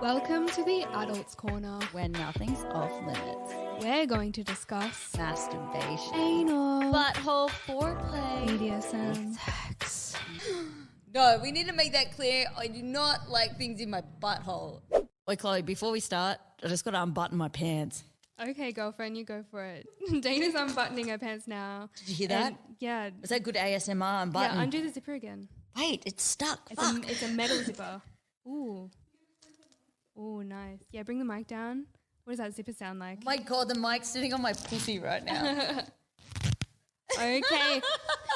Welcome to the Adults Corner, When nothing's off limits. we're going to discuss Masturbation. anal, Butthole foreplay. BDSM. Sex. No, we need to make that clear. I do not like things in my butthole. Wait, Chloe, before we start, I just got to unbutton my pants. Okay, girlfriend, you go for it. Dana's unbuttoning her pants now. Did you hear that? And, yeah. Was that good ASMR unbutton? Yeah, undo the zipper again. Wait, it's stuck. It's a metal zipper. Ooh. Ooh, nice. Yeah, bring the mic down. What does that zipper sound like? Oh my God, the mic's sitting on my pussy right now. Okay,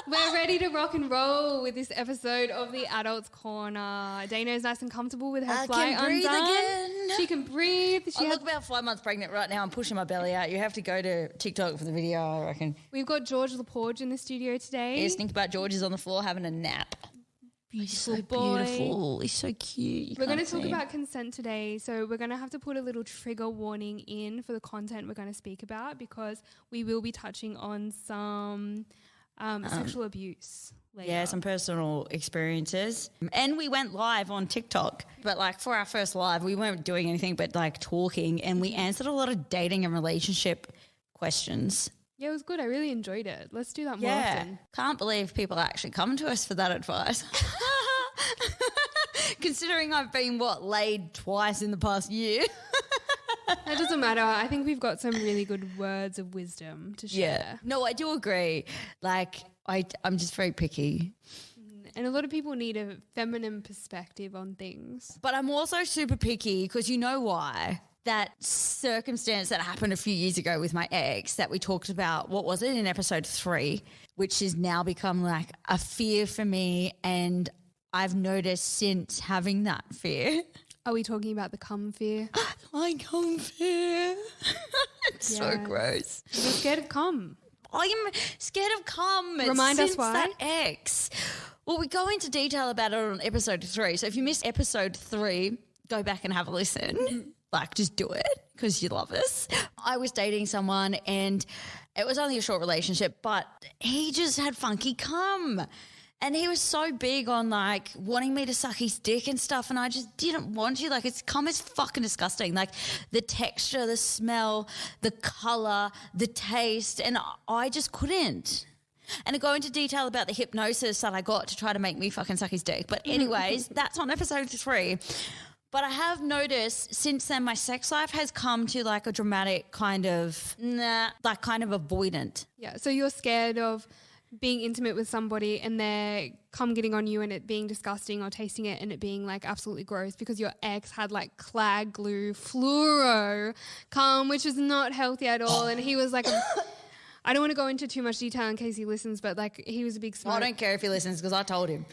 we're ready to rock and roll with this episode of the Adults Corner. Dana is nice and comfortable with her I fly can breathe undone. again. She can breathe. I look about 5 months pregnant right now. I'm pushing my belly out. You have to go to TikTok for the video, I reckon. We've got George LaPorge in the studio today. Just think about George is on the floor having a nap. Beautiful He's so boy. beautiful. He's so cute. We're going to talk about consent today, so we're going to have to put a little trigger warning in for the content we're going to speak about because we will be touching on some sexual abuse later. Yeah, some personal experiences. And we went live on TikTok. But like for our first live, we weren't doing anything but like talking, and we answered a lot of dating and relationship questions. Yeah, it was good. I really enjoyed it. Let's do that more often. Can't believe people actually come to us for that advice. Considering I've been, laid twice in the past year. That doesn't matter. I think we've got some really good words of wisdom to share. Yeah. No, I do agree. Like, I'm just very picky. And a lot of people need a feminine perspective on things. But I'm also super picky because you know why? That circumstance that happened a few years ago with my ex that we talked about, what was it, in episode 3, which has now become like a fear for me, and I've noticed since having that fear. Are we talking about the cum fear? My cum fear. It's so gross. You're scared of cum. I'm scared of cum. Remind us why. That ex. Well, we go into detail about it on episode 3. So if you missed episode 3, go back and have a listen. Like, just do it because you love us. I was dating someone and it was only a short relationship, but he just had funky cum. And he was so big on like wanting me to suck his dick and stuff, and I just didn't want to. Like, it's cum is fucking disgusting. Like the texture, the smell, the colour, the taste, and I just couldn't. And I go into detail about the hypnosis that I got to try to make me fucking suck his dick. But anyways, that's on episode 3. But I have noticed since then my sex life has come to like a dramatic kind of, kind of avoidant. Yeah, so you're scared of being intimate with somebody and their cum getting on you and it being disgusting, or tasting it and it being like absolutely gross because your ex had like clag glue fluoro cum, which is not healthy at all. And he was like I don't want to go into too much detail in case he listens, but like he was a big smoker. I don't care if he listens because I told him.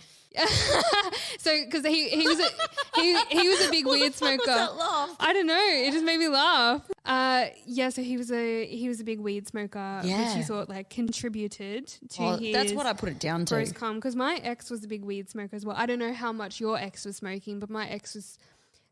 So because he was a big weird smoker. What was that laugh? I don't know. It just made me laugh. Yeah. So he was a big weed smoker, which he thought like contributed to his. That's what I put it down to. Gross cum. Because my ex was a big weed smoker as well. I don't know how much your ex was smoking, but my ex was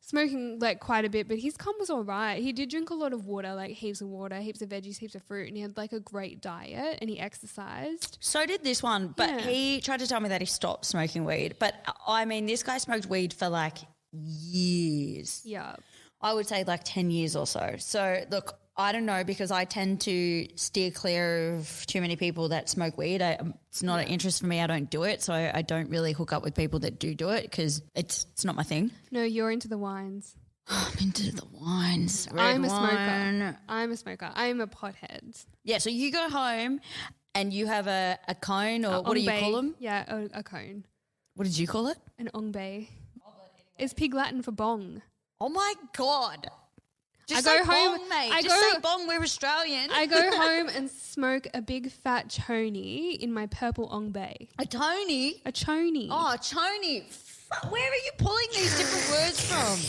smoking like quite a bit. But his cum was all right. He did drink a lot of water, like heaps of water, heaps of veggies, heaps of fruit, and he had like a great diet and he exercised. So did this one, but he tried to tell me that he stopped smoking weed. But I mean, this guy smoked weed for like years. Yeah. I would say like 10 years or so. So look, I don't know, because I tend to steer clear of too many people that smoke weed. It's not an interest for me. I don't do it. So I don't really hook up with people that do it because it's not my thing. No, you're into the wines. I'm into the wines. I'm a smoker. I'm a pothead. Yeah, so you go home and you have a cone, or what do you call them? Yeah, a cone. What did you call it? An ongbae. It's pig Latin for bong. Oh my God. Just I say go home, bong, mate. I Just go, say bong, we're Australian. I go home and smoke a big fat choni in my purple ongbae. A Tony? A choni. Oh, choni. Where are you pulling these different words from?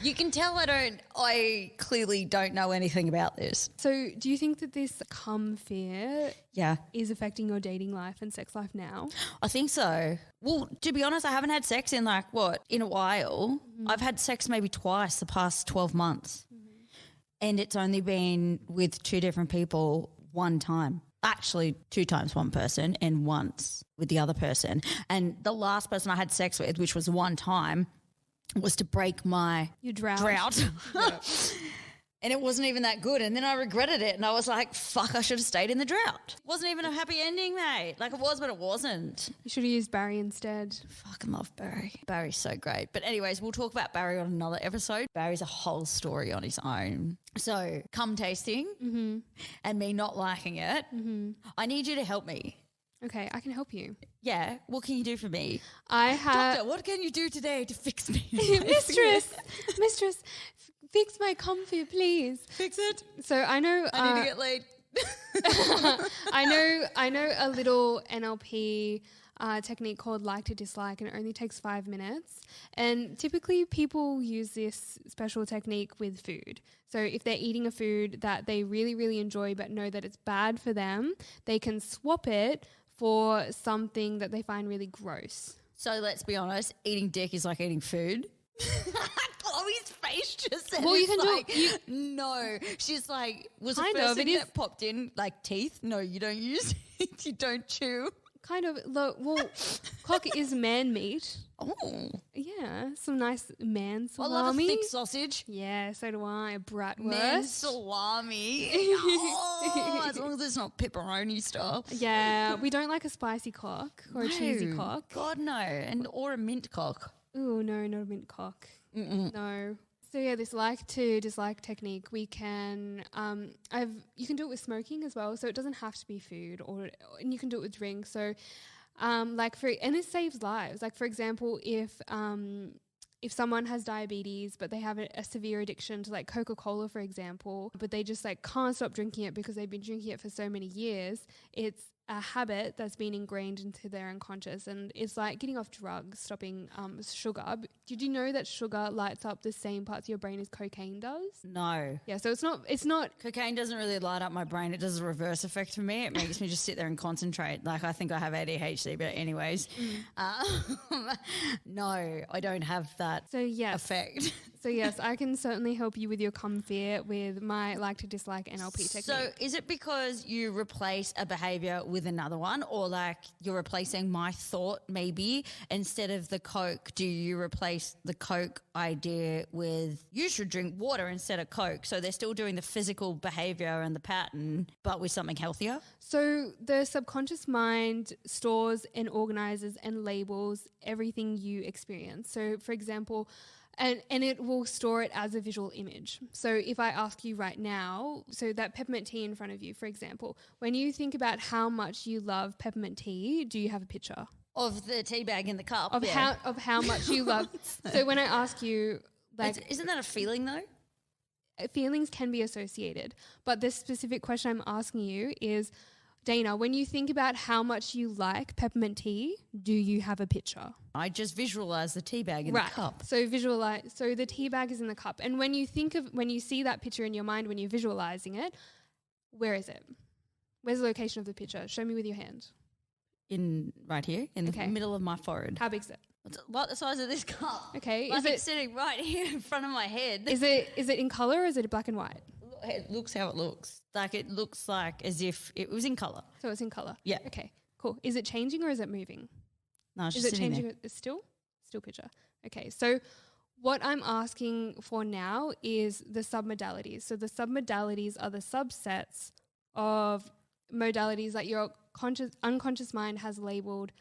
You can tell I clearly don't know anything about this. So do you think that this cum fear is affecting your dating life and sex life now? I think so. Well, to be honest, I haven't had sex in in a while. Mm-hmm. I've had sex maybe twice the past 12 months. Mm-hmm. And it's only been with 2 different people one time. Actually, 2 times one person and once with the other person. And the last person I had sex with, which was one time, was to break my Your drought. And it wasn't even that good. And then I regretted it. And I was like, fuck, I should have stayed in the drought. Wasn't even a happy ending, mate. Like it was, but it wasn't. You should have used Barry instead. Fucking love Barry. Barry's so great. But anyways, we'll talk about Barry on another episode. Barry's a whole story on his own. So cum tasting and me not liking it. I need you to help me. Okay, I can help you. Yeah. What can you do for me? I have... Doctor, what can you do today to fix me? Mistress, fix my comfy, please. Fix it. So I know... I need to get laid. I know a little NLP technique called like to dislike, and it only takes 5 minutes. And typically people use this special technique with food. So if they're eating a food that they really, really enjoy but know that it's bad for them, they can swap it for something that they find really gross. So let's be honest, eating dick is like eating food. Chloe's face just said, well, you can like, do it. No, she's like, was kind the first of, thing it is, that popped in like teeth? No, you don't use it. You don't chew. Kind of. Look, well, cock is man meat. Oh, yeah, some nice man salami. I love a thick sausage. Yeah, so do I. A bratwurst. Man salami. Oh, as long as it's not pepperoni style. Yeah, we don't like a spicy cock or a cheesy cock. God no, or a mint cock. Ooh, no, not a mint cock. No. So yeah, this like to dislike technique, we can you can do it with smoking as well. So it doesn't have to be food, and you can do it with drinks. So and this saves lives. Like for example, if someone has diabetes but they have a severe addiction to like Coca-Cola, for example, but they just like can't stop drinking it because they've been drinking it for so many years, it's a habit that's been ingrained into their unconscious, and it's like getting off drugs, stopping sugar. Did you know that sugar lights up the same parts of your brain as cocaine does? No. Yeah, so it's not. Cocaine doesn't really light up my brain. It does a reverse effect for me. It makes me just sit there and concentrate. Like I think I have ADHD, but anyways. No, I don't have that effect. So yes, I can certainly help you with your cum fear with my like to dislike NLP technique. So is it because you replace a behaviour with another one, or like you're replacing my thought maybe instead of the Coke? Do you replace the Coke idea with you should drink water instead of Coke? So they're still doing the physical behaviour and the pattern, but with something healthier? So the subconscious mind stores and organizes and labels everything you experience. So for example, and it will store it as a visual image. So if I ask you right now, so that peppermint tea in front of you, for example, when you think about how much you love peppermint tea, do you have a picture? Of the tea bag in the cup. Of how much you love. So when I ask you, like, isn't that a feeling though? Feelings can be associated. But the specific question I'm asking you is, Dana, when you think about how much you like peppermint tea, do you have a picture? I just visualize the tea bag in the cup. So so the tea bag is in the cup. And when you see that picture in your mind, when you're visualizing it, where is it? Where's the location of the picture? Show me with your hand. Right here, in the middle of my forehead. How big is it? It's about the size of this cup. Okay. Like it's sitting right here in front of my head. Is it in colour or is it black and white? It looks how it looks. Like it looks like as if it was in colour. So it's in colour? Yeah. Okay, cool. Is it changing or is it moving? No, it's just sitting there. It's still picture. Okay, so what I'm asking for now is the submodalities. So the submodalities are the subsets of modalities that your unconscious mind has labelled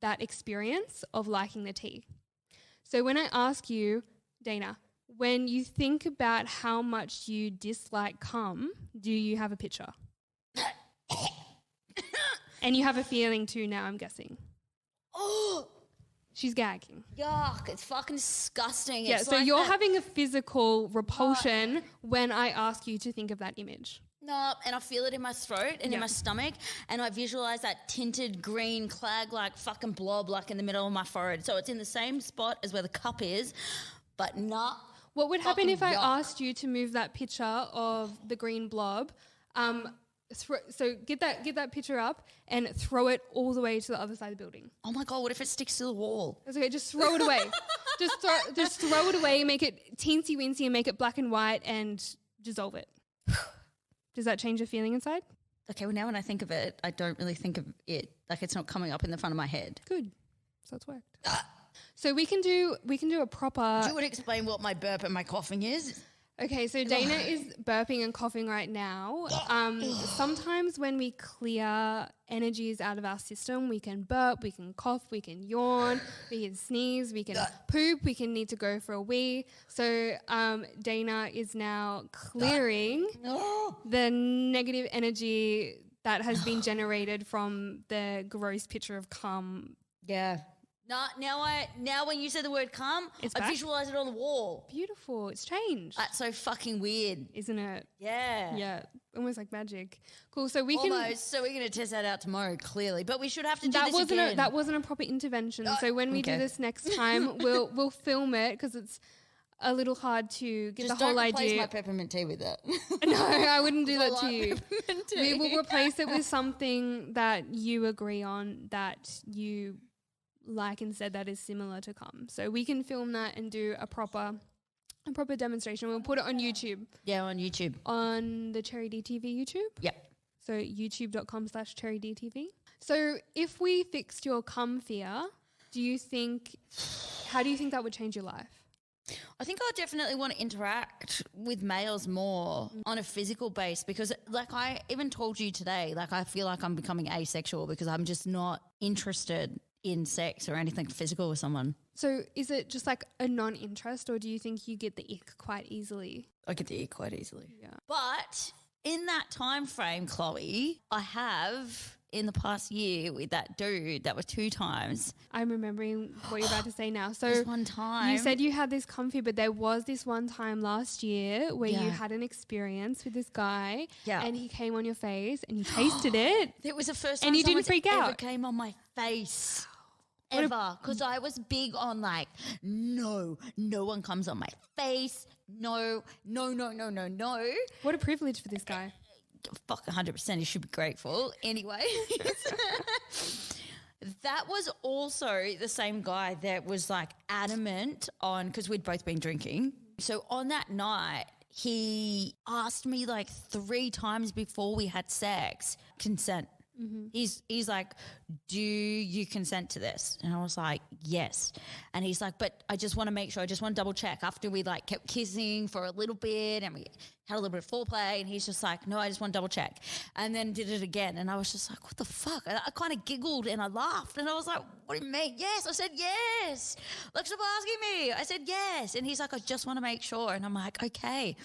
that experience of liking the tea. So when I ask you, Dana, when you think about how much you dislike cum, do you have a picture? And you have a feeling too now, I'm guessing. Oh, she's gagging. Yuck, it's fucking disgusting. Yeah, it's so like you're having a physical repulsion when I ask you to think of that image. No, and I feel it in my throat and in my stomach, and I visualize that tinted green clag-like fucking blob like in the middle of my forehead. So it's in the same spot as where the cup is, but not. What would happen if I asked you to move that picture of the green blob? So get that picture up and throw it all the way to the other side of the building. Oh my God, what if it sticks to the wall? It's okay, just throw it away. just throw it away, make it teensy weensy and make it black and white and dissolve it. Does that change your feeling inside? Okay, well now when I think of it, I don't really think of it. Like it's not coming up in the front of my head. Good. So it's worked. So we can do a proper. Do you want to explain what my burp and my coughing is? Okay, so Dana is burping and coughing right now. Sometimes when we clear energies out of our system, we can burp, we can cough, we can yawn, we can sneeze, we can poop, we can need to go for a wee. So Dana is now clearing the negative energy that has been generated from the gross picture of cum. Yeah. Now when you said the word cum, I visualize it on the wall. Beautiful. It's changed. That's so fucking weird. Isn't it? Yeah. Yeah. Almost like magic. Cool. So we're going to test that out tomorrow, clearly. But we should have to do this again. That wasn't a proper intervention. So when we do this next time, we'll film it because it's a little hard to get the whole idea. Just don't replace my peppermint tea with that. No, I wouldn't do that to you. We will replace it with something that you agree on, that you like and said that is similar to cum. So we can film that and do a proper demonstration. We'll put it on YouTube. Yeah, on YouTube. On the Cherry DTV YouTube? Yep. So youtube.com/cherrydtv. So if we fixed your cum fear, how do you think that would change your life? I think I definitely want to interact with males more on a physical base, because like I even told you today, like I feel like I'm becoming asexual because I'm just not interested in sex or anything physical with someone. So is it just like a non-interest, or do you think you get the ick quite easily? I get the ick quite easily. Yeah. But in that time frame, Chloe, I have in the past year with that dude that was 2 times. I'm remembering what you're about to say now. So this one time. You said you had this comfy, but there was this one time last year where you had an experience with this guy and he came on your face and you tasted it. It was the first time and you didn't freak out. It came on my face. Ever, because I was big on like, no one comes on my face. No. What a privilege for this guy. Fuck, 100%. He should be grateful. Anyway, that was also the same guy that was like adamant on, because we'd both been drinking. So on that night, he asked me like 3 times before we had sex, consent. Mm-hmm. He's like, do you consent to this? And I was like, yes. And he's like, but I just want to make sure, I just want to double check. After we like kept kissing for a little bit and we had a little bit of foreplay, and he's just like, no, I just want to double check. And then did it again. And I was just like, what the fuck? I kind of giggled and I laughed and I was like, what do you mean? Yes. I said, yes. Like, stop asking me. I said, yes. And he's like, I just want to make sure. And I'm like, okay.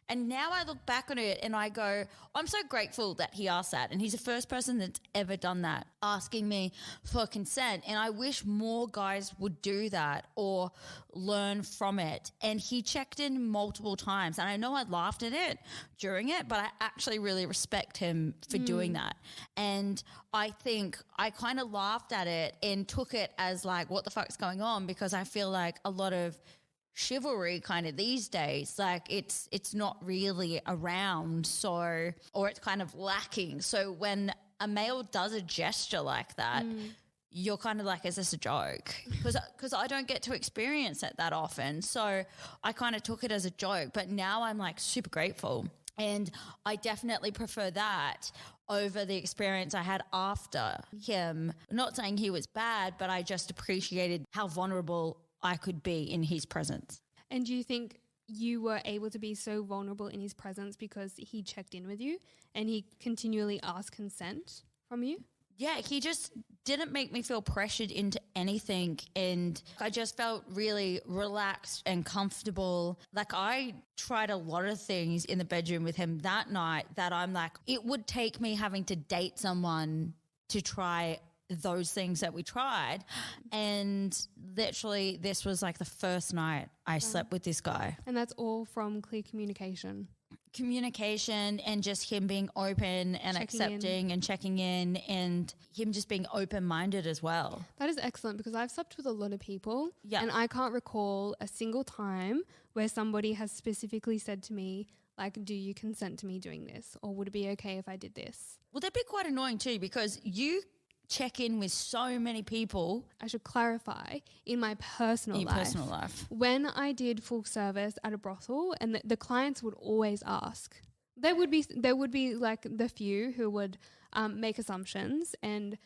And now I look back on it and I go, I'm so grateful that he asked that. And he's the first person that's ever done that, asking me for consent. And I wish more guys would do that or learn from it. And he checked in multiple times. And I know I laughed at it during it, but I actually really respect him for doing that. And I think I kind of laughed at it and took it as like, what the fuck's going on? Because I feel like a lot of chivalry kind of these days, like it's not really around, so, or it's kind of lacking. So when a male does a gesture like that, you're kind of like, is this a joke? Because I don't get to experience it that often. So I kind of took it as a joke, but now I'm like super grateful. And I definitely prefer that over the experience I had after him. Not saying he was bad, but I just appreciated how vulnerable I could be in his presence. And do you think you were able to be so vulnerable in his presence because he checked in with you and he continually asked consent from you? Yeah, he just didn't make me feel pressured into anything, and I just felt really relaxed and comfortable. Like I tried a lot of things in the bedroom with him that night that I'm like, it would take me having to date someone to try those things that we tried. And literally this was like the first night I slept with this guy. And that's all from clear communication and just him being open and accepting and checking in, and him just being open-minded as well. That is excellent, because I've slept with a lot of people and I can't recall a single time where somebody has specifically said to me, like, do you consent to me doing this, or would it be okay if I did this? Well, that'd be quite annoying too, because you check in with so many people. I should clarify, in my personal life. When I did full service at a brothel, and the clients would always ask, There would be like the few who would make assumptions and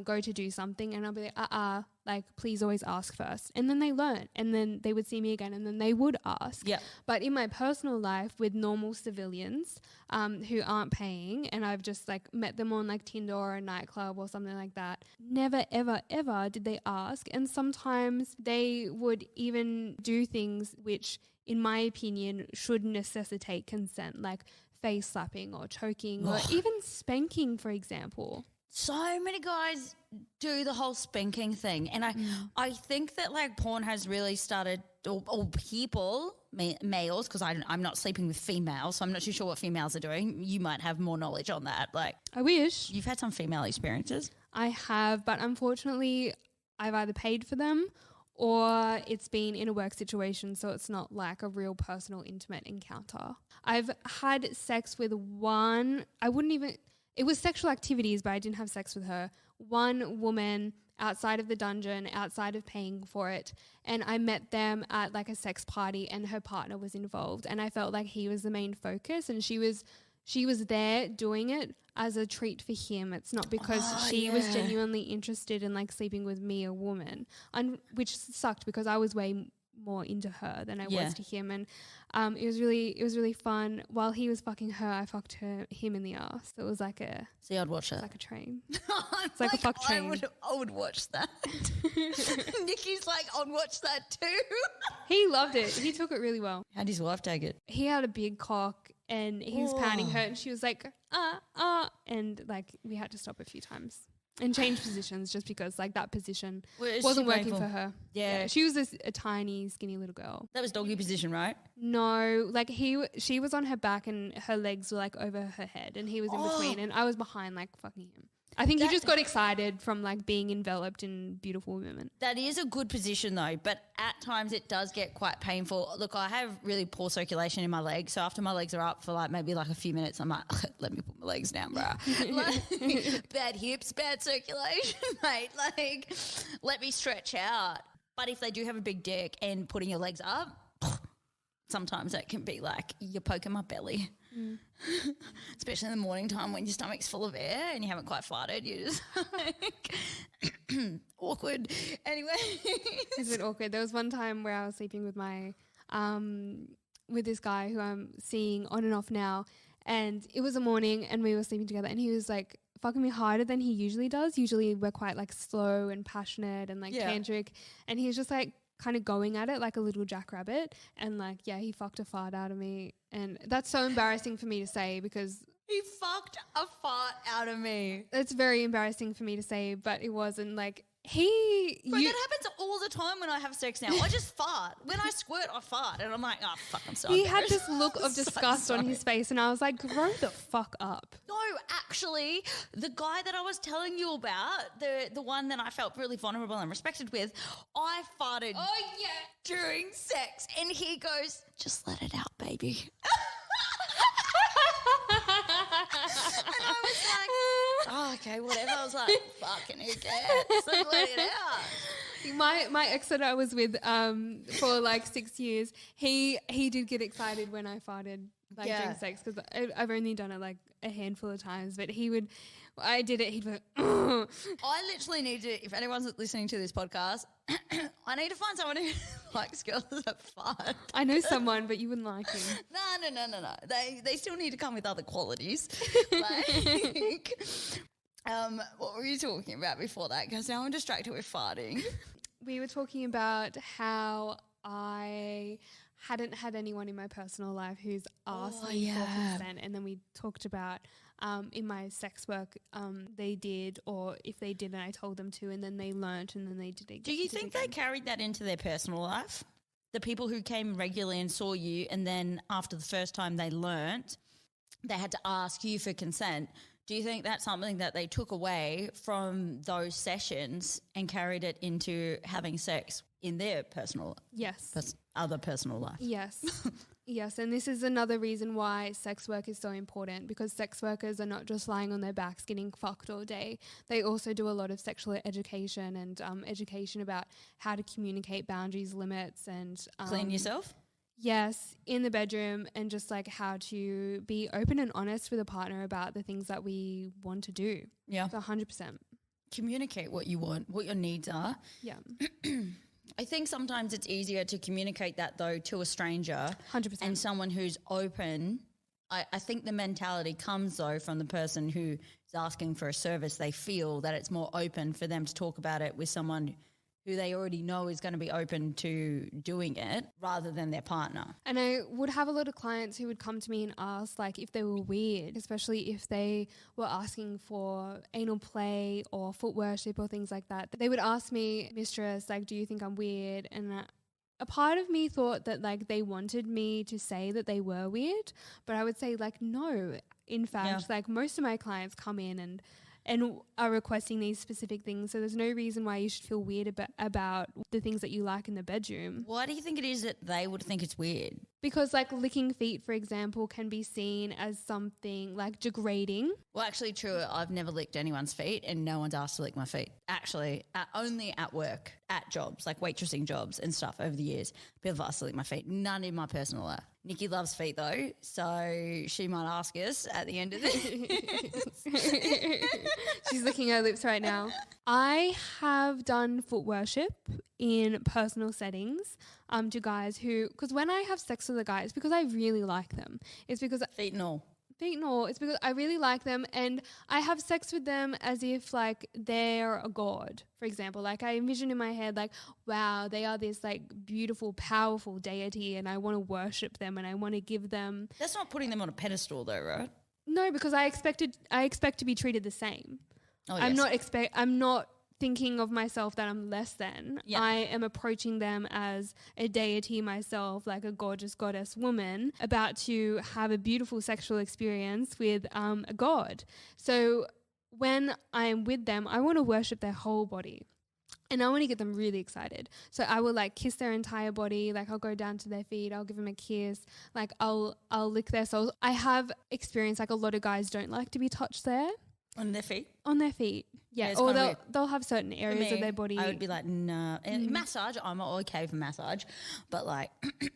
go to do something, and I'll be like, like please always ask first. And then they learn, and then they would see me again, and then they would ask. Yeah. But in my personal life with normal civilians who aren't paying, and I've just like met them on like Tinder or a nightclub or something like that, never ever ever did they ask. And sometimes they would even do things which, in my opinion, should necessitate consent, like face slapping or choking or even spanking, for example. So many guys do the whole spanking thing, and I think that like porn has really started, or people, males, because I'm not sleeping with females, so I'm not too sure what females are doing. You might have more knowledge on that. Like, I wish. You've had some female experiences. I have, but unfortunately I've either paid for them or it's been in a work situation, so it's not like a real personal, intimate encounter. I've had sex with one, it was sexual activities, but I didn't have sex with her. One woman outside of the dungeon, outside of paying for it, and I met them at like a sex party, and her partner was involved, and I felt like he was the main focus, and she was there doing it as a treat for him. It's not because she was genuinely interested in like sleeping with me, a woman, which sucked because I was way more into her than I was to him, and it was really fun. While he was fucking her, I fucked him in the ass. So it was like a I'd watch that. Like a train. It's like a fuck train. I would watch that. Nikki's like, I'd watch that too. He loved it. He took it really well. How'd his wife take it? He had a big cock and he was pounding her, and she was like, and like we had to stop a few times and change positions just because like that position wasn't working for her. Yeah. She was a tiny, skinny little girl. That was doggy position, right? No, like she was on her back and her legs were like over her head, and he was in between, and I was behind like fucking him. I think he just got excited from like being enveloped in beautiful women. That is a good position though, but at times it does get quite painful. Look, I have really poor circulation in my legs, so after my legs are up for like maybe like a few minutes, I'm like, let me put my legs down, bro. Like, bad hips, bad circulation, mate. Like, let me stretch out. But if they do have a big dick and putting your legs up, sometimes that can be like you're poking my belly. Especially in the morning time when your stomach's full of air and you haven't quite farted. You're just like awkward. Anyway. It's a bit awkward. There was one time where I was sleeping with my with this guy who I'm seeing on and off now, and it was a morning and we were sleeping together, and he was like fucking me harder than he usually does. Usually we're quite like slow and passionate and like tantric, and he was just like kind of going at it like a little jackrabbit, and like he fucked a fart out of me, and that's so embarrassing for me to say because he fucked a fart out of me. It's very embarrassing for me to say, but it wasn't like But that happens all the time when I have sex now. I just fart. When I squirt, I fart, and I'm like, oh fuck, I'm sorry. He had this look of disgust on his face, and I was like, grow the fuck up. No, actually, the guy that I was telling you about, the one that I felt really vulnerable and respected with, I farted during sex, and he goes, just let it out, baby. And I was like, oh, okay, whatever. I was like, fucking who cares? Let it out. My ex that I was with for like 6 years, he did get excited when I farted during sex, because I've only done it like a handful of times, but I did it, he'd be like, ugh. I literally need to, if anyone's listening to this podcast, I need to find someone who likes girls that fart. I know someone, but you wouldn't like him. No. They still need to come with other qualities. What were you talking about before that? Because now I'm distracted with farting. We were talking about how I hadn't had anyone in my personal life who's asked me for consent, and then we talked about in my sex work they did, or if they didn't, I told them to, and then they learnt, and then they did it. Do you think they carried that into their personal life? The people who came regularly and saw you, and then after the first time they learnt, they had to ask you for consent. Do you think that's something that they took away from those sessions and carried it into having sex in their personal other personal life? Yes. Yes, and this is another reason why sex work is so important, because sex workers are not just lying on their backs getting fucked all day. They also do a lot of sexual education and education about how to communicate boundaries, limits, and clean yourself? yes, in the bedroom, and just like how to be open and honest with a partner about the things that we want to do. Yeah. So 100%. Communicate what you want, what your needs are. Yeah. I think sometimes it's easier to communicate that though to a stranger 100%. and someone who's open. I think the mentality comes though from the person who is asking for a service. They feel that it's more open for them to talk about it with someone who they already know is going to be open to doing it rather than their partner. And I would have a lot of clients who would come to me and ask like if they were weird, especially if they were asking for anal play or foot worship or things like that. They would ask me, mistress, like, do you think I'm weird? And a part of me thought that like they wanted me to say that they were weird, but I would say like, no, in fact, like most of my clients come in and are requesting these specific things. So there's no reason why you should feel weird about the things that you like in the bedroom. Why do you think it is that they would think it's weird? Because like licking feet, for example, can be seen as something like degrading. Well, actually true. I've never licked anyone's feet and no one's asked to lick my feet. Actually, only at work, at jobs, like waitressing jobs and stuff over the years. People have asked to lick my feet. None in my personal life. Nikki loves feet though, so she might ask us at the end of this. She's licking her lips right now. I have done foot worship in personal settings to guys who, because when I have sex with a guy, it's because I really like them. It's because Feet and all. It's because I really like them and I have sex with them as if like they're a god, for example. Like I envision in my head like, wow, they are this like beautiful, powerful deity and I want to worship them and I want to give them. That's not putting them on a pedestal though, right? No, because I expect to be treated the same. Oh, yes. I'm not thinking of myself that I'm less than. Yep. I am approaching them as a deity myself, like a gorgeous goddess woman about to have a beautiful sexual experience with a god. So when I'm with them, I want to worship their whole body. And I want to get them really excited. So I will like kiss their entire body. Like I'll go down to their feet. I'll give them a kiss. Like I'll lick their soles. I have experienced like a lot of guys don't like to be touched there. On their feet? On their feet. Yeah, or they'll have certain areas of their body. I would be like, no. Massage, I'm okay for massage, but like,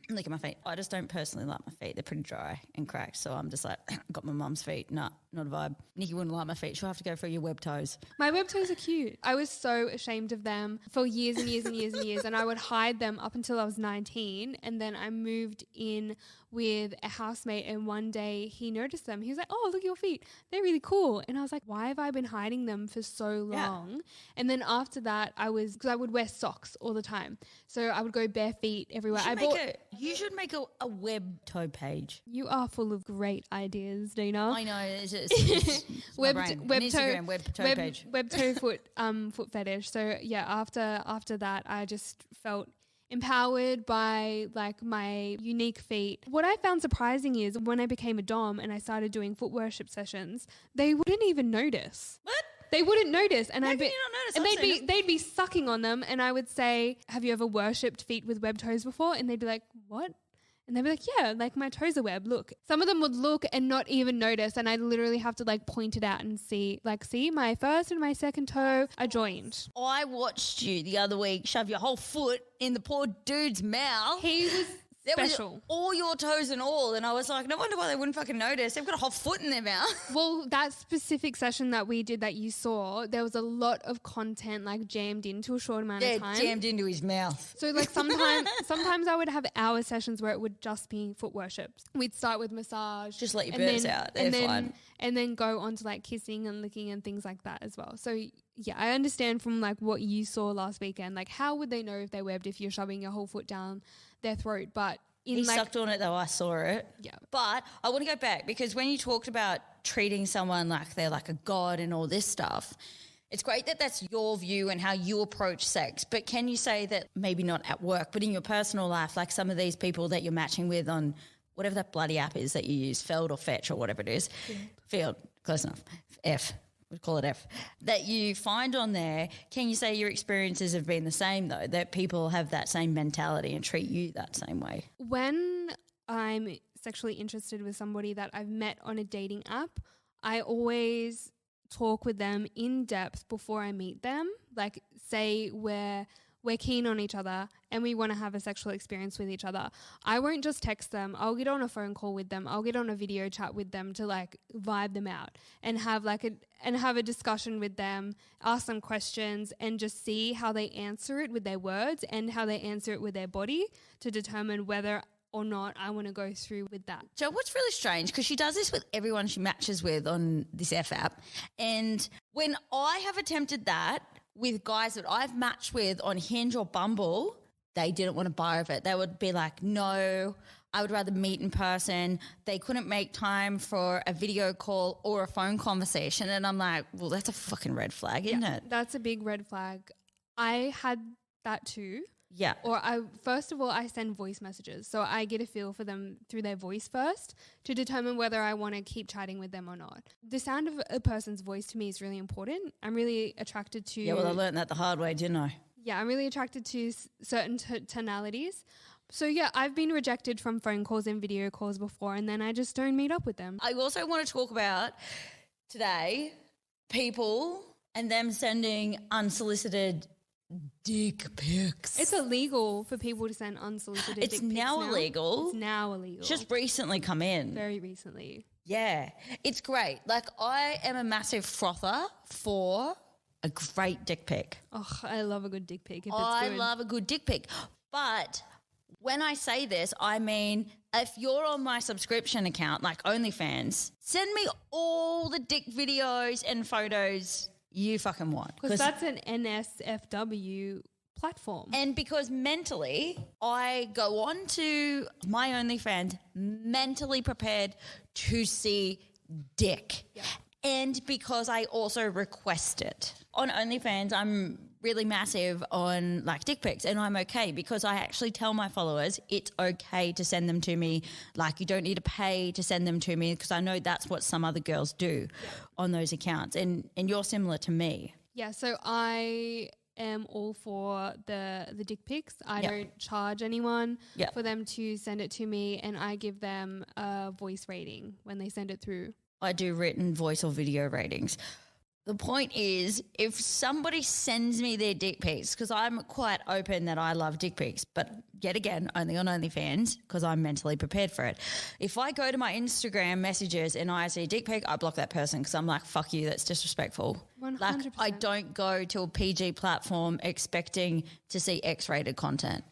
look at my feet. I just don't personally like my feet. They're pretty dry and cracked, so I'm just like, got my mum's feet. Nah, not a vibe. Nikki wouldn't like my feet. She'll have to go for your web toes. My web toes are cute. I was so ashamed of them for years and years and years and years, and I would hide them up until I was 19, and then I moved in with a housemate, and one day he noticed them. He was like, oh, look at your feet. They're really cool. And I was like, why have I been hiding them for so long? Yeah. And then after that, because I would wear socks all the time. So I would go bare feet everywhere. You should make a web toe page. You are full of great ideas, Dana. I know. It's web toe page. Web toe foot fetish. So yeah, after that, I just felt empowered by like my unique feet. What I found surprising is when I became a dom and I started doing foot worship sessions, they wouldn't even notice. What? They wouldn't notice, and How can you not notice? And they'd be sucking on them, and I would say, "Have you ever worshipped feet with web toes before?" And they'd be like, "What?" And they'd be like, yeah, like my toes are web, look. Some of them would look and not even notice, and I literally have to like point it out and see my first and my second toe are joined. I watched you the other week shove your whole foot in the poor dude's mouth. He was special. Was all your toes and all, and I was like, no wonder why they wouldn't fucking notice. They've got a whole foot in their mouth. Well, that specific session that we did that you saw, there was a lot of content like jammed into a short amount of time. Jammed into his mouth. So like sometimes I would have hour sessions where it would just be foot worship. We'd start with massage. Just let your birds out. They're fine. And then go on to like kissing and licking and things like that as well. So yeah, I understand from like what you saw last weekend, like how would they know if they webbed if you're shoving your whole foot down their throat? But he sucked on it though, I saw it. Yeah. But I want to go back because when you talked about treating someone like they're like a god and all this stuff, it's great that that's your view and how you approach sex. But can you say that maybe not at work, but in your personal life, like some of these people that you're matching with on whatever that bloody app is that you use, Feld or Fetch or whatever it is. Field, close enough. F. We'll call it F, that you find on there, can you say your experiences have been the same though, that people have that same mentality and treat you that same way? When I'm sexually interested with somebody that I've met on a dating app, I always talk with them in depth before I meet them. Like say we're we're keen on each other and we want to have a sexual experience with each other, I won't just text them. I'll get on a phone call with them. I'll get on a video chat with them to like vibe them out and have a discussion with them, ask them questions and just see how they answer it with their words and how they answer it with their body to determine whether or not I want to go through with that. So what's really strange, because she does this with everyone she matches with on this F app, and when I have attempted that with guys that I've matched with on Hinge or Bumble, they didn't want to bar of it. They would be like, no, I would rather meet in person. They couldn't make time for a video call or a phone conversation. And I'm like, well, that's a fucking red flag, isn't it? That's a big red flag. I had that too. Yeah. Or first of all, I send voice messages. So I get a feel for them through their voice first to determine whether I want to keep chatting with them or not. The sound of a person's voice to me is really important. I'm really attracted to... Yeah, well, I learned that the hard way, didn't I? Yeah, I'm really attracted to certain tonalities. So yeah, I've been rejected from phone calls and video calls before, and then I just don't meet up with them. I also want to talk about today people and them sending unsolicited dick pics. It's illegal for people to send unsolicited dick pics now. Illegal. It's now illegal. Just recently come in. Very recently. Yeah. It's great. Like, I am a massive frother for a great dick pic. Oh, I love a good dick pic. I love a good dick pic. But when I say this, I mean, if you're on my subscription account, like OnlyFans, send me all the dick videos and photos you fucking want. Because that's an NSFW platform. And because mentally, I go on to my OnlyFans mentally prepared to see dick. Yeah. And because I also request it. On OnlyFans, I'm really massive on like dick pics, and I'm okay because I actually tell my followers it's okay to send them to me. Like, you don't need to pay to send them to me, because I know that's what some other girls do on those accounts. And you're similar to me. Yeah, so I am all for the dick pics. I don't charge anyone for them to send it to me, and I give them a voice rating when they send it through. I do written voice or video ratings. The point is, if somebody sends me their dick pics, because I'm quite open that I love dick pics, but yet again, only on OnlyFans, because I'm mentally prepared for it. If I go to my Instagram messages and I see a dick pic, I block that person because I'm like, fuck you, that's disrespectful. 100%. Like, I don't go to a PG platform expecting to see X-rated content.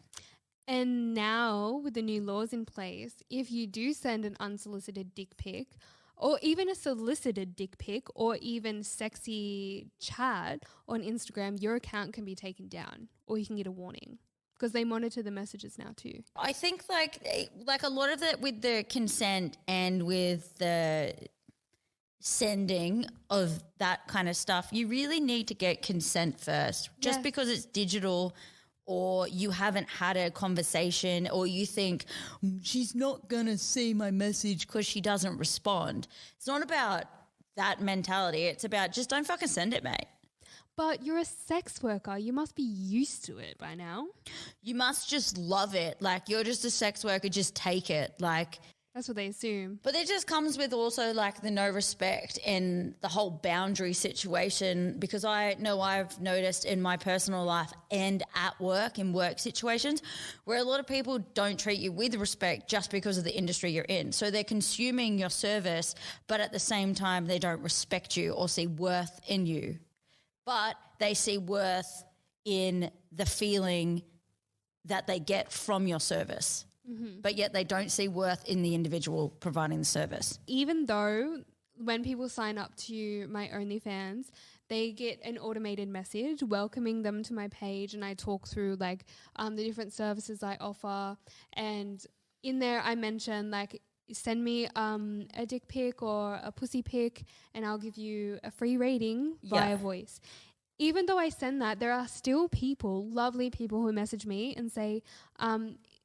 And now, with the new laws in place, if you do send an unsolicited dick pic, or even a solicited dick pic, or even sexy chat on Instagram, your account can be taken down, or you can get a warning, because they monitor the messages now too. I think like a lot of it with the consent and with the sending of that kind of stuff, you really need to get consent first. Just because it's digital, or you haven't had a conversation, or you think she's not going to see my message because she doesn't respond. It's not about that mentality. It's about just don't fucking send it, mate. But you're a sex worker. You must be used to it by now. You must just love it. Like, you're just a sex worker, just take it. Like, that's what they assume. But it just comes with also like the no respect and the whole boundary situation, because I know I've noticed in my personal life and at work, in work situations, where a lot of people don't treat you with respect just because of the industry you're in. So they're consuming your service, but at the same time they don't respect you or see worth in you. But they see worth in the feeling that they get from your service. Mm-hmm. But yet they don't see worth in the individual providing the service. Even though when people sign up to my OnlyFans, they get an automated message welcoming them to my page, and I talk through like the different services I offer. And in there I mention like, send me a dick pic or a pussy pic and I'll give you a free rating via voice. Even though I send that, there are still people, lovely people, who message me and say,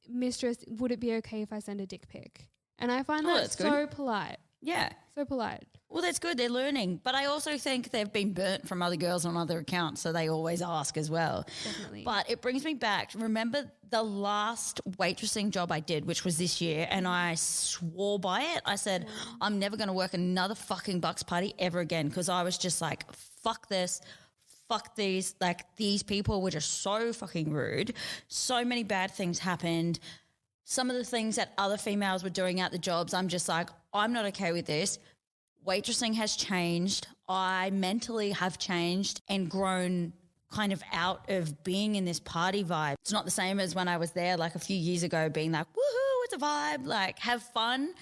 mistress, would it be okay if I send a dick pic? And I find that so polite. Yeah. So polite. Well, that's good. They're learning. But I also think they've been burnt from other girls on other accounts, so they always ask as well. Definitely. But it brings me back. Remember the last waitressing job I did, which was this year, and I swore by it. I said, I'm never going to work another fucking Bucks party ever again, because I was just like, fuck this. fuck these people were just so fucking rude. So many bad things happened. Some of the things that other females were doing at the jobs, I'm just like, I'm not okay with this. Waitressing has changed. I mentally have changed and grown kind of out of being in this party vibe. It's not the same as when I was there like a few years ago being like, woohoo, it's a vibe, like have fun.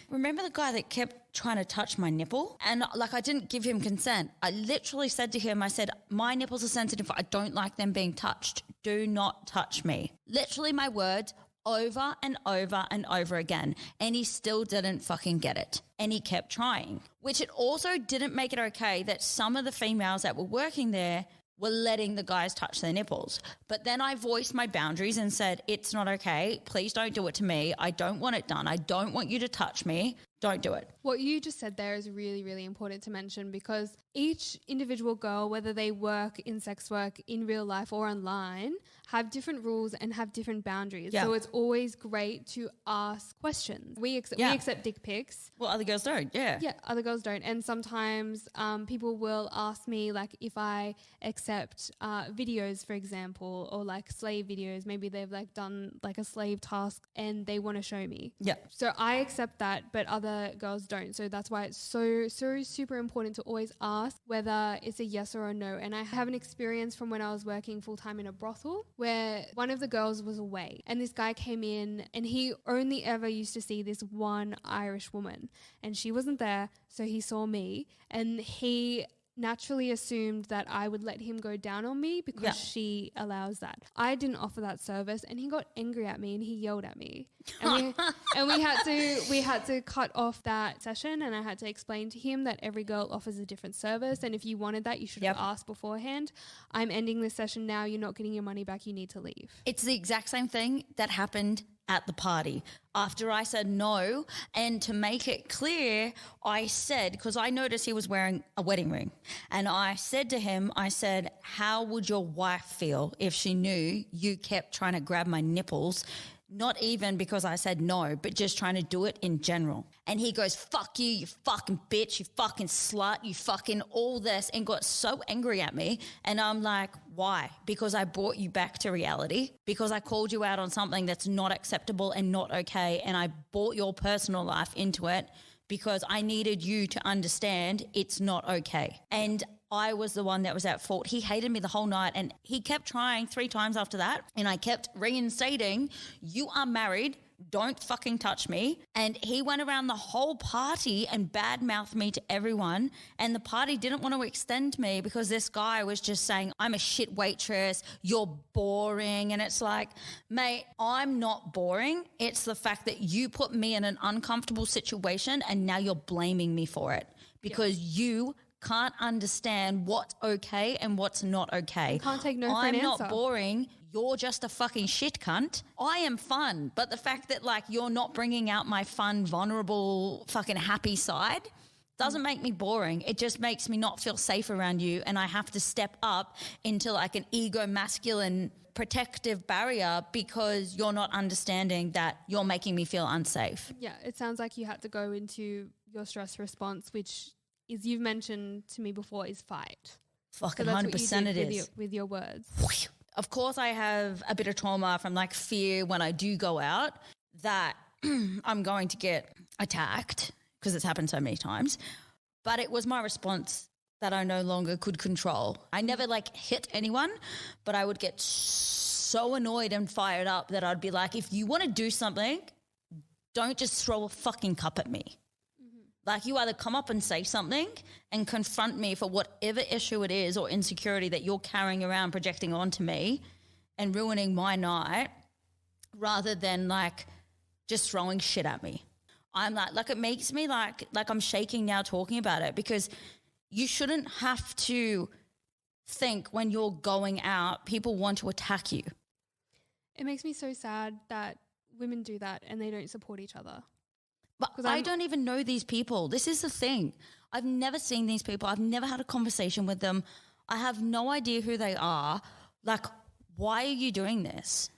Remember the guy that kept trying to touch my nipple? And like I didn't give him consent. I literally said to him, I said, my nipples are sensitive. I don't like them being touched. Do not touch me. Literally my words over and over and over again. And he still didn't fucking get it. And he kept trying, which it also didn't make it okay that some of the females that were working there were letting the guys touch their nipples. But then I voiced my boundaries and said, it's not okay. Please don't do it to me. I don't want it done. I don't want you to touch me. Don't do it. What you just said there is really, really important to mention because each individual girl, whether they work in sex work in real life or online, have different rules and have different boundaries. Yeah. So it's always great to ask questions. We accept dick pics. Well, other girls don't, yeah. Yeah, other girls don't. And sometimes people will ask me like if I accept videos, for example, or like slave videos. Maybe they've like done like a slave task and they want to show me. Yeah. So I accept that, but other girls don't. So that's why it's so super important to always ask whether it's a yes or a no. And I have an experience from when I was working full-time in a brothel where one of the girls was away and this guy came in and he only ever used to see this one Irish woman and she wasn't there. So he saw me and he naturally assumed that I would let him go down on me because she allows that. I didn't offer that service and he got angry at me and he yelled at me. And we had to cut off that session and I had to explain to him that every girl offers a different service and if you wanted that you should have asked beforehand. I'm ending this session now. You're not getting your money back. You need to leave. It's the exact same thing that happened at the party. After I said no, and to make it clear, I said, because I noticed he was wearing a wedding ring, and I said to him, I said, how would your wife feel if she knew you kept trying to grab my nipples? Not even because I said no, but just trying to do it in general. And he goes, fuck you, you fucking bitch, you fucking slut, you fucking all this, and got so angry at me. And I'm like, why? Because I brought you back to reality, because I called you out on something that's not acceptable and not okay, and I brought your personal life into it because I needed you to understand it's not okay. And I was the one that was at fault. He hated me the whole night and he kept trying 3 times after that. And I kept reinstating, you are married, don't fucking touch me. And he went around the whole party and badmouthed me to everyone. And the party didn't want to extend me because this guy was just saying, I'm a shit waitress, you're boring. And it's like, mate, I'm not boring. It's the fact that you put me in an uncomfortable situation and now you're blaming me for it because you can't understand what's okay and what's not okay. You can't take no for an I'm answer. not boring. You're just a fucking shit cunt. I am fun. But the fact that like you're not bringing out my fun, vulnerable, fucking happy side doesn't make me boring. It just makes me not feel safe around you. And I have to step up into like an ego masculine protective barrier because you're not understanding that you're making me feel unsafe. Yeah, it sounds like you had to go into your stress response, which is you've mentioned to me before is fight. Fucking So 100% it is. With your words. Of course I have a bit of trauma from like fear when I do go out that I'm going to get attacked because it's happened so many times. But it was my response that I no longer could control. I never like hit anyone, but I would get so annoyed and fired up that I'd be like, if you want to do something, don't just throw a fucking cup at me. Like you either come up and say something and confront me for whatever issue it is or insecurity that you're carrying around projecting onto me and ruining my night rather than like just throwing shit at me. I'm like it makes me like I'm shaking now talking about it because you shouldn't have to think when you're going out people want to attack you. It makes me so sad that women do that and they don't support each other. But I don't even know these people. This is the thing. I've never seen these people. I've never had a conversation with them. I have no idea who they are. Like, why are you doing this?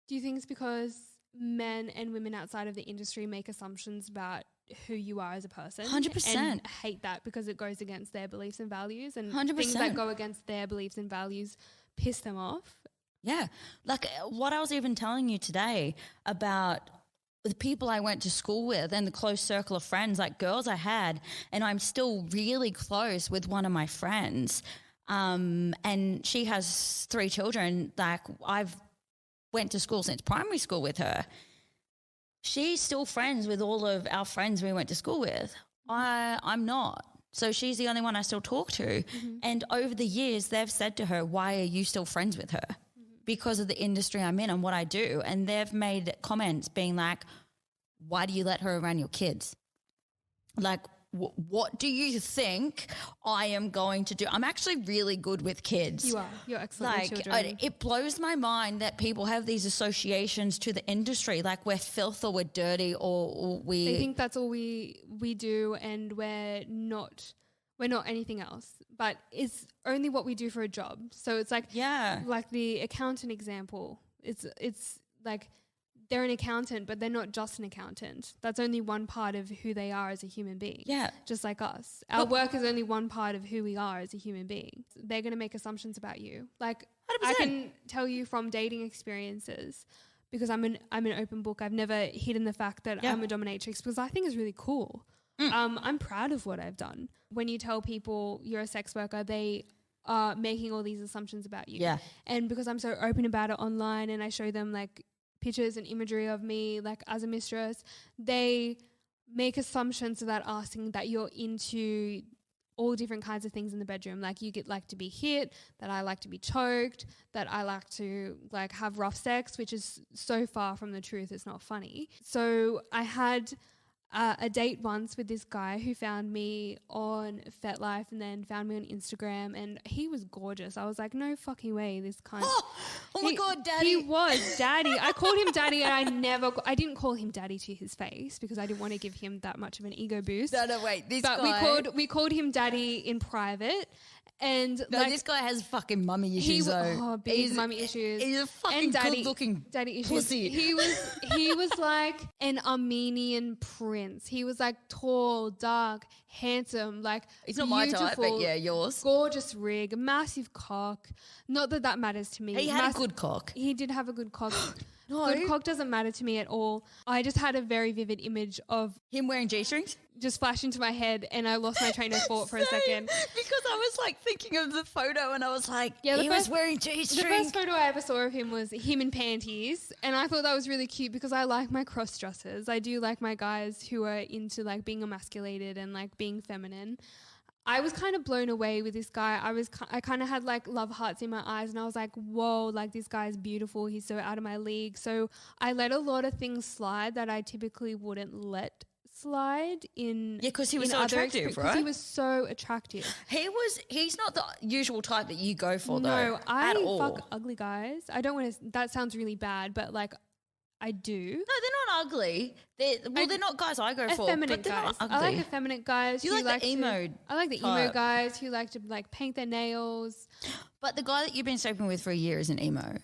Do you think it's because men and women outside of the industry make assumptions about who you are as a person. 100%. And hate that because it goes against their beliefs and values, and 100%. things that go against their beliefs and values piss them off. Yeah. Like what I was even telling you today about the people I went to school with and the close circle of friends, like girls I had, and I'm still really close with one of my friends. And she has 3 children. Like I've went to school since primary school with her. She's still friends with all of our friends we went to school with. I'm not. So she's the only one I still talk to. Mm-hmm. And over the years, they've said to her, why are you still friends with her? Because of the industry I'm in and what I do. And they've made comments being like, why do you let her around your kids? Like, what do you think I am going to do? I'm actually really good with kids. You are. You're excellent with children. It blows my mind that people have these associations to the industry, like we're filth or we're dirty or we... They think that's all we do, and we're not anything else. But it's only what we do for a job. So it's like, like the accountant example. It's like they're an accountant, but they're not just an accountant. That's only one part of who they are as a human being. Yeah. Just like us. Our work is only one part of who we are as a human being. They're going to make assumptions about you. Like 100%. I can tell you from dating experiences, because I'm an open book. I've never hidden the fact that I'm a dominatrix, because I think it's really cool. I'm proud of what I've done. When you tell people you're a sex worker, they are making all these assumptions about you. Yeah. And because I'm so open about it online, and I show them like pictures and imagery of me like as a mistress, they make assumptions without asking that you're into all different kinds of things in the bedroom. Like you like to be hit, that I like to be choked, that I like to like have rough sex, which is so far from the truth. It's not funny. So I had a date once with this guy who found me on FetLife and then found me on Instagram, and he was gorgeous. I was like, no fucking way, this cunt. Oh my God, daddy. He was daddy. I called him daddy, and I didn't call him daddy to his face because I didn't want to give him that much of an ego boost. No, wait, we called him daddy in private. And this guy has fucking mummy issues though. Big mummy issues. He's a fucking good-looking daddy issues. Pussy. He was like an Armenian prince. He was like tall, dark, handsome, like he's not my type, but yeah, yours. Gorgeous rig, massive cock. Not that matters to me. He had a good cock. He did have a good cock. No. Good cock doesn't matter to me at all. I just had a very vivid image of him wearing G-strings. Just flashed into my head, and I lost my train of thought for a second. Because I was like thinking of the photo, and I was like, he was wearing G-strings. The first photo I ever saw of him was him in panties, and I thought that was really cute because I like my cross dressers. I do like my guys who are into like being emasculated and like being feminine. I was kind of blown away with this guy. I kind of had like love hearts in my eyes, and I was like, whoa, like this guy's beautiful. He's so out of my league. So I let a lot of things slide that I typically wouldn't let slide in. Yeah, because he was so attractive, right? He was so attractive. He's not the usual type that you go for, though. No, I fuck ugly guys. I don't want to, that sounds really bad, but like I do. No, they're not ugly. They're not guys I go for. Effeminate guys. I like effeminate guys. You like the emo. I like the emo guys who like to like paint their nails. But the guy that you've been sleeping with for a year isn't emo.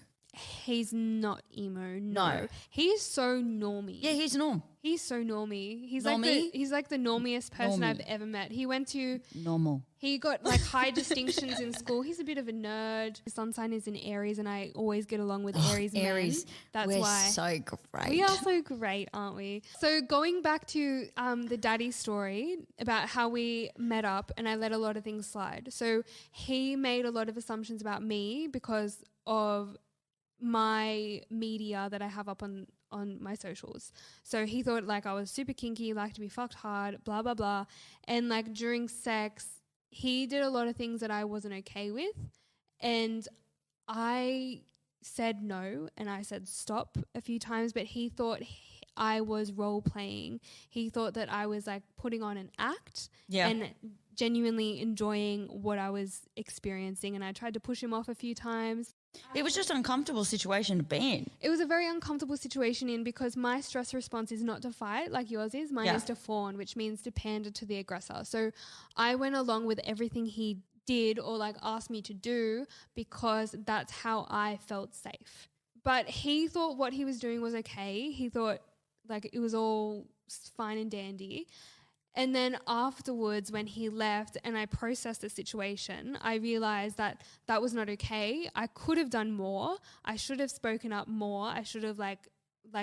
He's not emo. No. He's so normie. Yeah, he's norm. He's so normie. He's like the normiest person I've ever met. He went to normal. He got like high distinctions in school. He's a bit of a nerd. His sun sign is in Aries, and I always get along with Aries men. That's we're why. So great. We are so great, aren't we? So going back to the daddy story about how we met up, and I let a lot of things slide. So he made a lot of assumptions about me because of my media that I have up on my socials. So he thought like I was super kinky, like to be fucked hard, blah, blah, blah. And like during sex, he did a lot of things that I wasn't okay with. And I said no, and I said stop a few times, but he thought I was role playing. He thought that I was like putting on an act and genuinely enjoying what I was experiencing. And I tried to push him off a few times. It was just an uncomfortable situation to be in. It was a very uncomfortable situation because my stress response is not to fight like yours is. Mine is to fawn, which means to pander to the aggressor. So I went along with everything he did or like asked me to do because that's how I felt safe. But he thought what he was doing was okay. He thought like it was all fine and dandy. And then afterwards, when he left and I processed the situation, I realized that that was not okay. I could have done more. I should have spoken up more. I should have like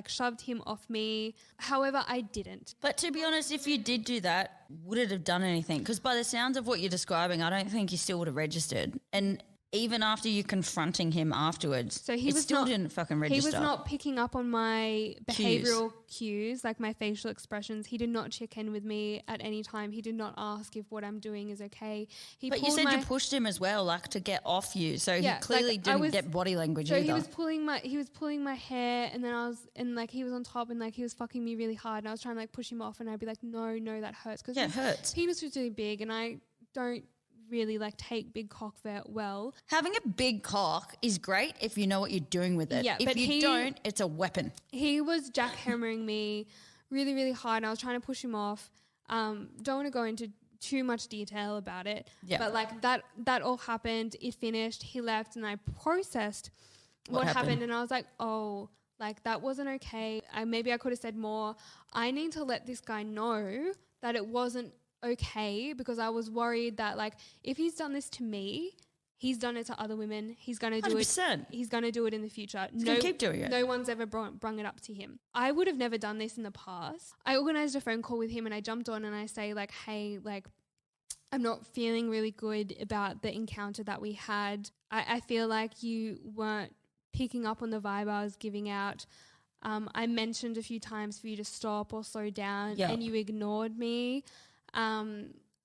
shoved him off me. However, I didn't. But to be honest, if you did do that, would it have done anything? Because by the sounds of what you're describing, I don't think you still would have registered. And even after you confronting him afterwards, so he didn't fucking register. He was not picking up on my behavioural cues, like my facial expressions. He did not check in with me at any time. He did not ask if what I'm doing is okay. But you said you pushed him as well, like to get off you. So he clearly didn't get body language either. So he was pulling my hair, and then he was on top, and like he was fucking me really hard, and I was trying to like push him off, and I'd be like, no, that hurts, because it hurts. Penis was really big, and I don't really like take big cock very well. Having a big cock is great if you know what you're doing with it. Yeah, if you don't, it's a weapon. He was jackhammering me really, really hard, and I was trying to push him off. Don't want to go into too much detail about it, but like that all happened. It finished. He left, and I processed what happened, and I was like, oh, like that wasn't okay. Maybe I could have said more. I need to let this guy know that it wasn't okay, because I was worried that like if he's done this to me, he's done it to other women. He's going to do 100%. it. He's going to do it in the future. He's going to keep doing it. No one's ever brung it up to him. I would have never done this in the past. I organized a phone call with him, and I jumped on and I say like, hey, like I'm not feeling really good about the encounter that we had. I feel like you weren't picking up on the vibe I was giving out. I mentioned a few times for you to stop or slow down, and you ignored me.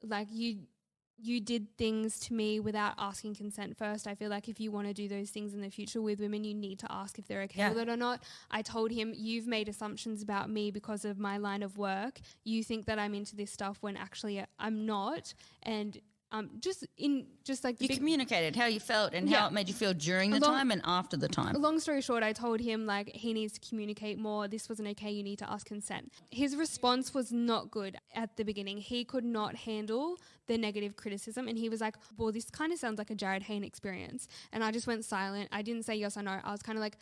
Like you did things to me without asking consent first. I feel like if you want to do those things in the future with women, you need to ask if they're okay with it or not. I told him, you've made assumptions about me because of my line of work. You think that I'm into this stuff when actually I'm not. And you communicated how you felt and how it made you feel during the time and after the time. Long story short, I told him like he needs to communicate more. This wasn't okay. You need to ask consent. His response was not good at the beginning. He could not handle the negative criticism, and he was like, well, this kind of sounds like a Jared Hayne experience. And I just went silent. I didn't say yes or no. I was kind of like,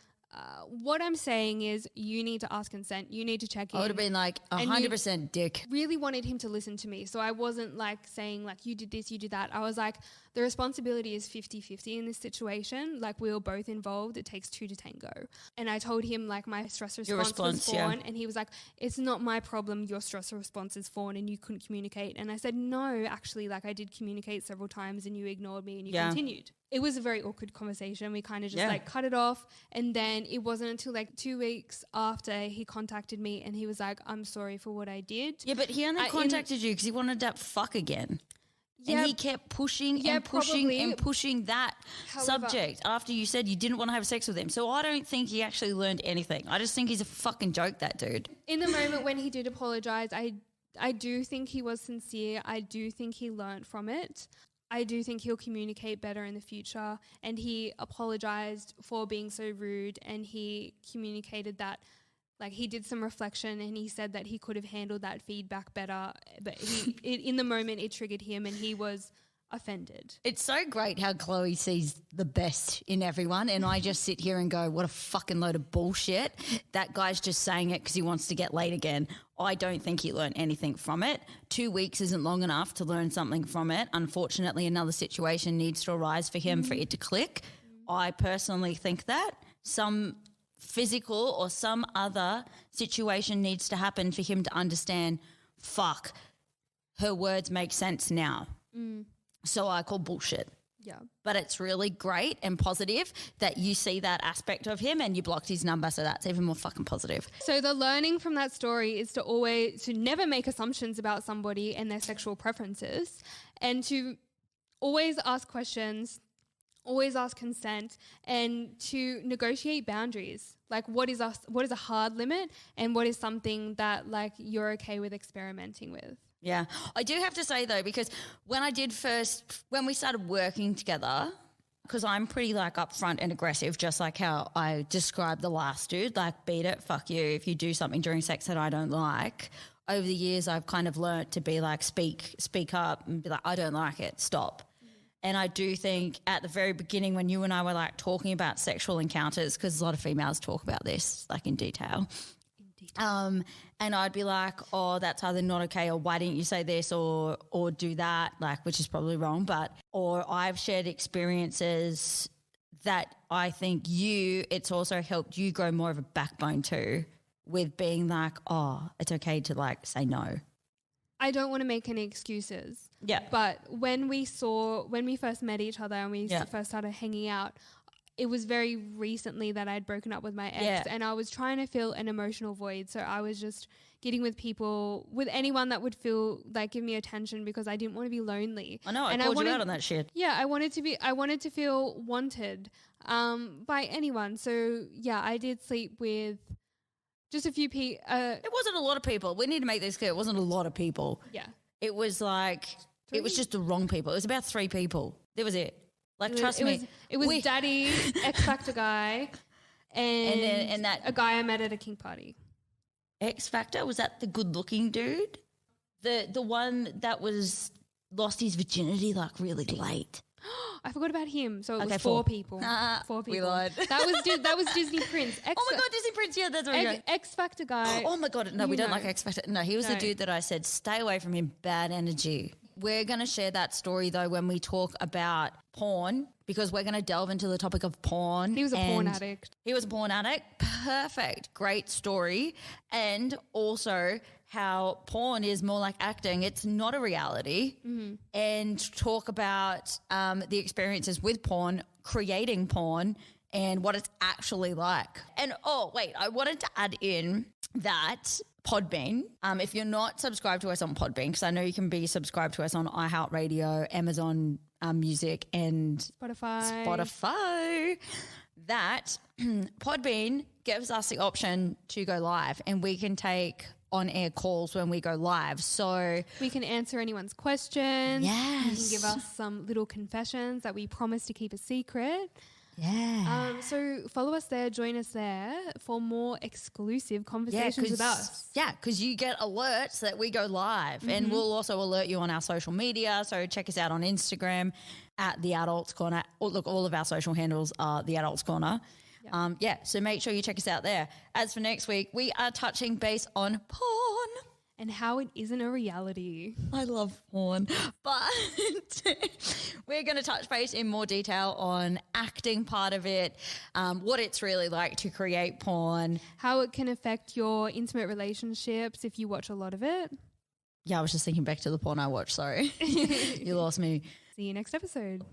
what I'm saying is you need to ask consent. You need to check in. I would have been like 100% dick. Really wanted him to listen to me. So I wasn't like saying like you did this, you did that. I was like, the responsibility is 50-50 in this situation. Like we were both involved. It takes two to tango. And I told him like my stress response was fawn. And he was like, it's not my problem. Your stress response is fawn and you couldn't communicate. And I said, no, actually, like I did communicate several times and you ignored me and you continued. It was a very awkward conversation. We kind of just like cut it off. And then it wasn't until like 2 weeks after he contacted me and he was like, I'm sorry for what I did. Yeah, but he only contacted you because he wanted that fuck again. Yeah, and he kept pushing and pushing that subject after you said you didn't want to have sex with him. So I don't think he actually learned anything. I just think he's a fucking joke, that dude. In the moment when he did apologise, I do think he was sincere. I do think he learnt from it. I do think he'll communicate better in the future, and he apologised for being so rude, and he communicated that like he did some reflection and he said that he could have handled that feedback better, but in the moment it triggered him and he was offended. It's so great how Chloe sees the best in everyone, and I just sit here and go, what a fucking load of bullshit. That guy's just saying it because he wants to get laid again. I don't think he learned anything from it. 2 weeks isn't long enough to learn something from it. Unfortunately, another situation needs to arise for him for it to click. I personally think that some physical or some other situation needs to happen for him to understand, fuck, her words make sense now. So I call bullshit. Yeah. But it's really great and positive that you see that aspect of him and you blocked his number, so that's even more fucking positive. So the learning from that story is to never make assumptions about somebody and their sexual preferences, and to always ask questions, always ask consent, and to negotiate boundaries. Like what is a hard limit and what is something that like you're okay with experimenting with. Yeah. I do have to say though, because when we started working together, because I'm pretty like upfront and aggressive, just like how I described the last dude, like beat it, fuck you, if you do something during sex that I don't like. Over the years I've kind of learnt to be like speak up and be like, I don't like it, stop. And I do think at the very beginning when you and I were like talking about sexual encounters, because a lot of females talk about this like in detail. And I'd be like, oh, that's either not okay, or why didn't you say this or do that, like, which is probably wrong. Or I've shared experiences that I think it's also helped you grow more of a backbone too, with being like, oh, it's okay to like say no. I don't want to make any excuses. Yeah. But when we first met each other and we first started hanging out, it was very recently that I'd broken up with my ex and I was trying to fill an emotional void. So I was just getting with anyone that would feel like give me attention, because I didn't want to be lonely. I know, I called you out on that shit. Yeah, I wanted to feel wanted by anyone. So yeah, I did sleep with just a few people. It wasn't a lot of people. We need to make this clear. It wasn't a lot of people. Yeah. It was like, it was just the wrong people. It was about 3 people. That was it. Like, trust me. It was Daddy, X Factor guy, and that a guy I met at a kink party. X Factor, was that the good looking dude? The one that lost his virginity like really late. I forgot about him. So it was 4 people. 4 people. We lied. That was Disney Prince. Oh my God, Disney Prince. Yeah, that's right. X Factor guy. Oh my God. No, we don't like X Factor. No, he was the dude that I said, stay away from him. Bad energy. We're going to share that story though when we talk about porn, because we're going to delve into the topic of porn. He was a porn addict. He was a porn addict. Perfect. Great story. And also how porn is more like acting. It's not a reality. Mm-hmm. And talk about the experiences with porn, creating porn, and what it's actually like. And I wanted to add in that Podbean. If you're not subscribed to us on Podbean, because I know you can be subscribed to us on iHeartRadio, Amazon Music, and Spotify. That Podbean gives us the option to go live, and we can take on-air calls when we go live. So we can answer anyone's questions. Yes. You can give us some little confessions that we promise to keep a secret. Yeah. So follow us there, join us there for more exclusive conversations with us. Yeah, because you get alerts that we go live, and we'll also alert you on our social media. So check us out on Instagram at The Adults Corner. Look, all of our social handles are The Adults Corner. Yep. So make sure you check us out there. As for next week, we are touching base on porn. And how it isn't a reality. I love porn. But we're going to touch base in more detail on acting part of it, what it's really like to create porn. How it can affect your intimate relationships if you watch a lot of it. Yeah, I was just thinking back to the porn I watched, sorry. You lost me. See you next episode.